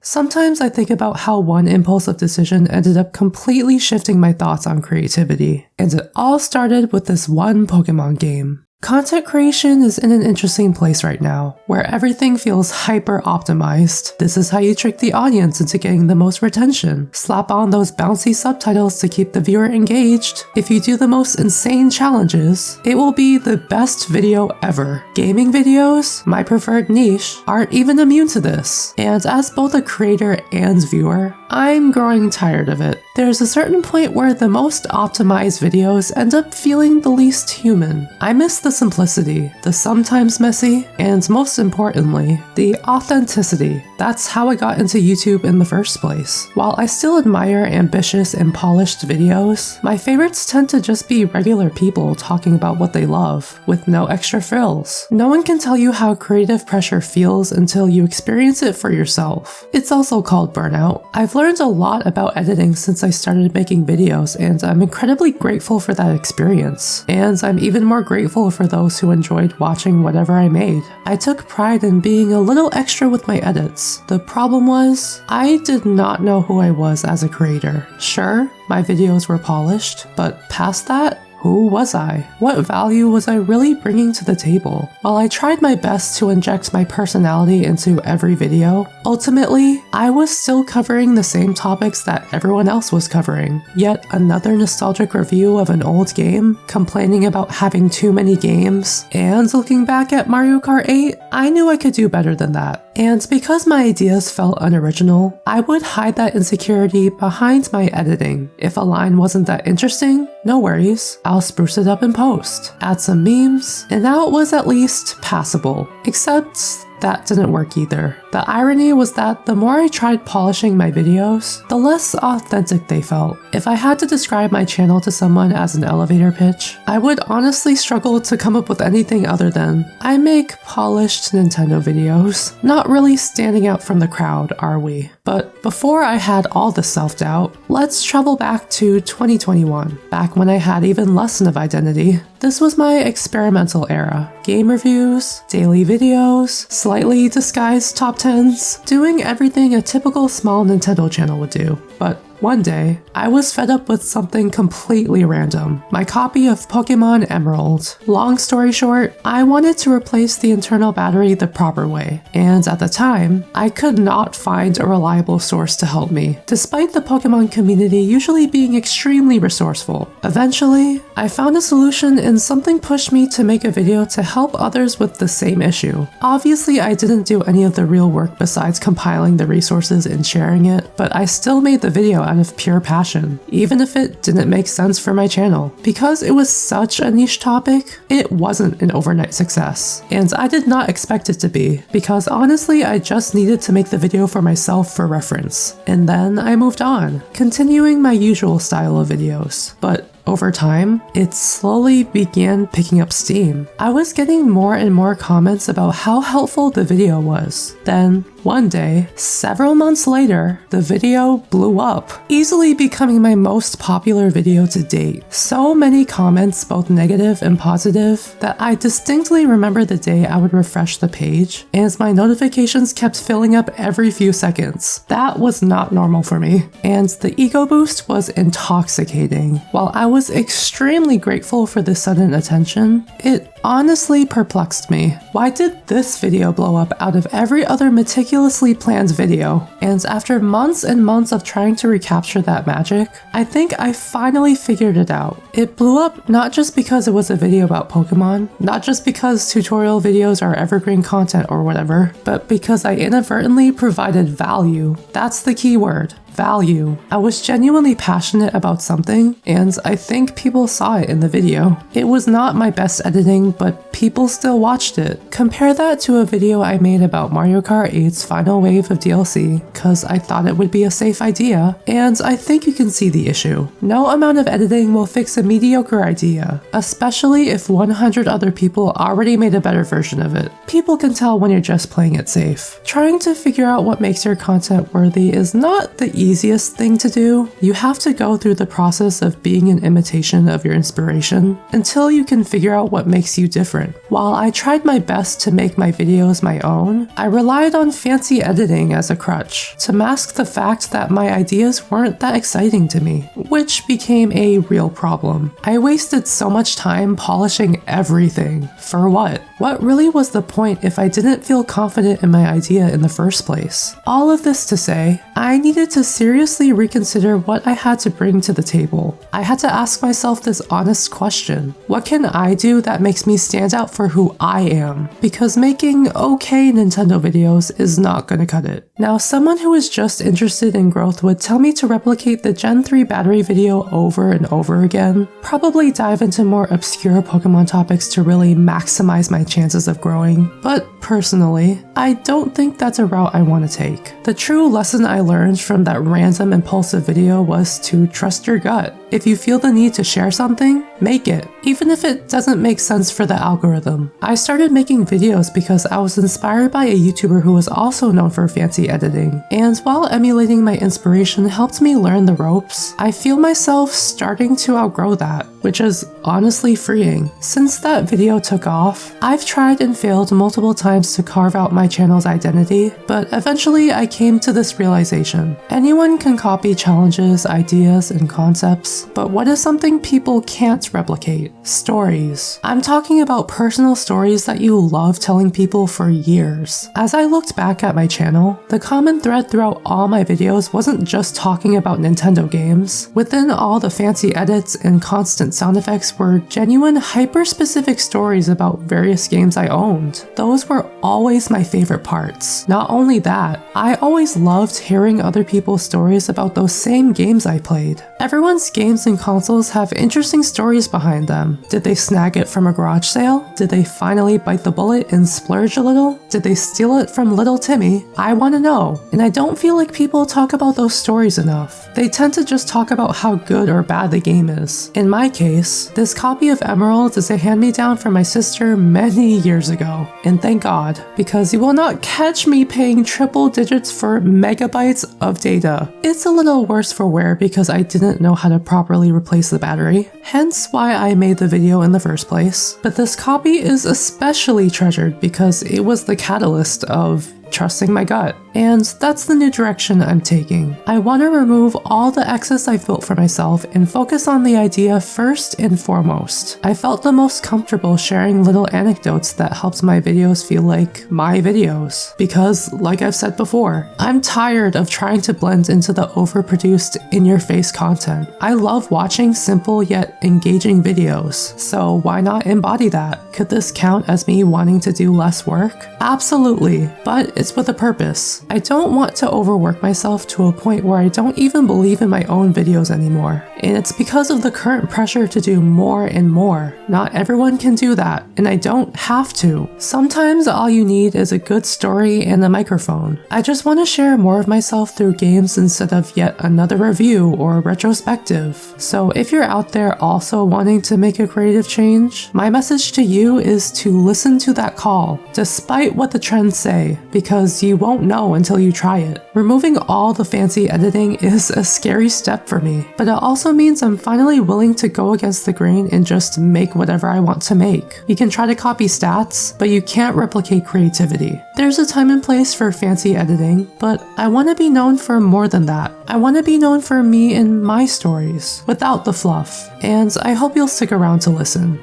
Sometimes I think about how one impulsive decision ended up completely shifting my thoughts on creativity, and it all started with this one Pokemon game. Content creation is in an interesting place right now, where everything feels hyper-optimized. This is how you trick the audience into getting the most retention. Slap on those bouncy subtitles to keep the viewer engaged. If you do the most insane challenges, it will be the best video ever. Gaming videos, my preferred niche, aren't even immune to this. And as both a creator and viewer, I'm growing tired of it. There's a certain point where the most optimized videos end up feeling the least human. I miss the simplicity, the sometimes messy, and most importantly, the authenticity. That's how I got into YouTube in the first place. While I still admire ambitious and polished videos, my favorites tend to just be regular people talking about what they love, with no extra frills. No one can tell you how creative pressure feels until you experience it for yourself. It's also called burnout. I've learned a lot about editing since I started making videos, and I'm incredibly grateful for that experience. And I'm even more grateful for those who enjoyed watching whatever I made. I took pride in being a little extra with my edits. The problem was, I did not know who I was as a creator. Sure, my videos were polished, but past that, who was I? What value was I really bringing to the table? While I tried my best to inject my personality into every video, ultimately, I was still covering the same topics that everyone else was covering. Yet another nostalgic review of an old game, complaining about having too many games, and looking back at Mario Kart 8, I knew I could do better than that. And because my ideas felt unoriginal, I would hide that insecurity behind my editing. If a line wasn't that interesting, no worries, I'll spruce it up in post, add some memes, and now it was at least passable. Except that didn't work either. The irony was that the more I tried polishing my videos, the less authentic they felt. If I had to describe my channel to someone as an elevator pitch, I would honestly struggle to come up with anything other than, I make polished Nintendo videos. Not really standing out from the crowd, are we? But before I had all the self-doubt, let's travel back to 2021, back when I had even less of identity. This was my experimental era. Game reviews, daily videos, slightly disguised top 10s, doing everything a typical small Nintendo channel would do. But one day, I was fed up with something completely random. My copy of Pokemon Emerald. Long story short, I wanted to replace the internal battery the proper way, and at the time, I could not find a reliable source to help me, despite the Pokemon community usually being extremely resourceful. Eventually, I found a solution and something pushed me to make a video to help others with the same issue. Obviously, I didn't do any of the real work besides compiling the resources and sharing it, but I still made the video out of pure passion, even if it didn't make sense for my channel. Because it was such a niche topic, it wasn't an overnight success. And I did not expect it to be, because honestly I just needed to make the video for myself for reference. And then I moved on, continuing my usual style of videos. But over time, it slowly began picking up steam. I was getting more and more comments about how helpful the video was. Then, one day, several months later, the video blew up, easily becoming my most popular video to date. So many comments, both negative and positive, that I distinctly remember the day I would refresh the page, and my notifications kept filling up every few seconds. That was not normal for me, and the ego boost was intoxicating. While I was extremely grateful for the sudden attention, it honestly perplexed me. Why did this video blow up out of every other meticulously planned video? And after months and months of trying to recapture that magic, I think I finally figured it out. It blew up not just because it was a video about Pokemon, not just because tutorial videos are evergreen content or whatever, but because I inadvertently provided value. That's the key word. Value. I was genuinely passionate about something, and I think people saw it in the video. It was not my best editing, but people still watched it. Compare that to a video I made about Mario Kart 8's final wave of DLC, cause I thought it would be a safe idea, and I think you can see the issue. No amount of editing will fix a mediocre idea, especially if 100 other people already made a better version of it. People can tell when you're just playing it safe. Trying to figure out what makes your content worthy is not the easiest thing to do, you have to go through the process of being an imitation of your inspiration until you can figure out what makes you different. While I tried my best to make my videos my own, I relied on fancy editing as a crutch to mask the fact that my ideas weren't that exciting to me, which became a real problem. I wasted so much time polishing everything. For what? What really was the point if I didn't feel confident in my idea in the first place? All of this to say, I needed to seriously reconsider what I had to bring to the table. I had to ask myself this honest question: what can I do that makes me stand out for who I am? Because making okay Nintendo videos is not gonna cut it. Now, someone who is just interested in growth would tell me to replicate the Gen 3 battery video over and over again, probably dive into more obscure Pokemon topics to really maximize my chances of growing, but personally, I don't think that's a route I want to take. The true lesson I learned from that random impulsive video was to trust your gut. If you feel the need to share something, make it, even if it doesn't make sense for the algorithm. I started making videos because I was inspired by a YouTuber who was also known for fancy editing, and while emulating my inspiration helped me learn the ropes, I feel myself starting to outgrow that, which is honestly freeing. Since that video took off, I've tried and failed multiple times to carve out my channel's identity, but eventually I came to this realization. Anyone can copy challenges, ideas, and concepts, but what is something people can't replicate? Stories. I'm talking about personal stories that you love telling people for years. As I looked back at my channel, the common thread throughout all my videos wasn't just talking about Nintendo games. Within all the fancy edits and constant sound effects were genuine hyper-specific stories about various games I owned. Those were always my favorite parts. Not only that, I always loved hearing other people's stories about those same games I played. Everyone's games and consoles have interesting stories behind them. Did they snag it from a garage sale? Did they finally bite the bullet and splurge a little? Did they steal it from little Timmy? I want to know. And I don't feel like people talk about those stories enough. They tend to just talk about how good or bad the game is. In my case, this copy of Emerald is a hand-me-down from my sister many years ago. And thank God, because you will not catch me paying triple digits for megabytes of data. It's a little worse for wear because I didn't know how to properly replace the battery, hence why I made the video in the first place. But this copy is especially treasured because it was the catalyst of trusting my gut. And that's the new direction I'm taking. I want to remove all the excess I've built for myself and focus on the idea first and foremost. I felt the most comfortable sharing little anecdotes that helped my videos feel like my videos. Because, like I've said before, I'm tired of trying to blend into the overproduced, in-your-face content. I love watching simple yet engaging videos, so why not embody that? Could this count as me wanting to do less work? Absolutely, but it's with a purpose. I don't want to overwork myself to a point where I don't even believe in my own videos anymore. And it's because of the current pressure to do more and more. Not everyone can do that, and I don't have to. Sometimes all you need is a good story and a microphone. I just want to share more of myself through games instead of yet another review or retrospective. So if you're out there also wanting to make a creative change, my message to you is to listen to that call, despite what the trends say, because you won't know until you try it. Removing all the fancy editing is a scary step for me, but it also means I'm finally willing to go against the grain and just make whatever I want to make. You can try to copy stats, but you can't replicate creativity. There's a time and place for fancy editing, but I want to be known for more than that. I want to be known for me and my stories, without the fluff, and I hope you'll stick around to listen.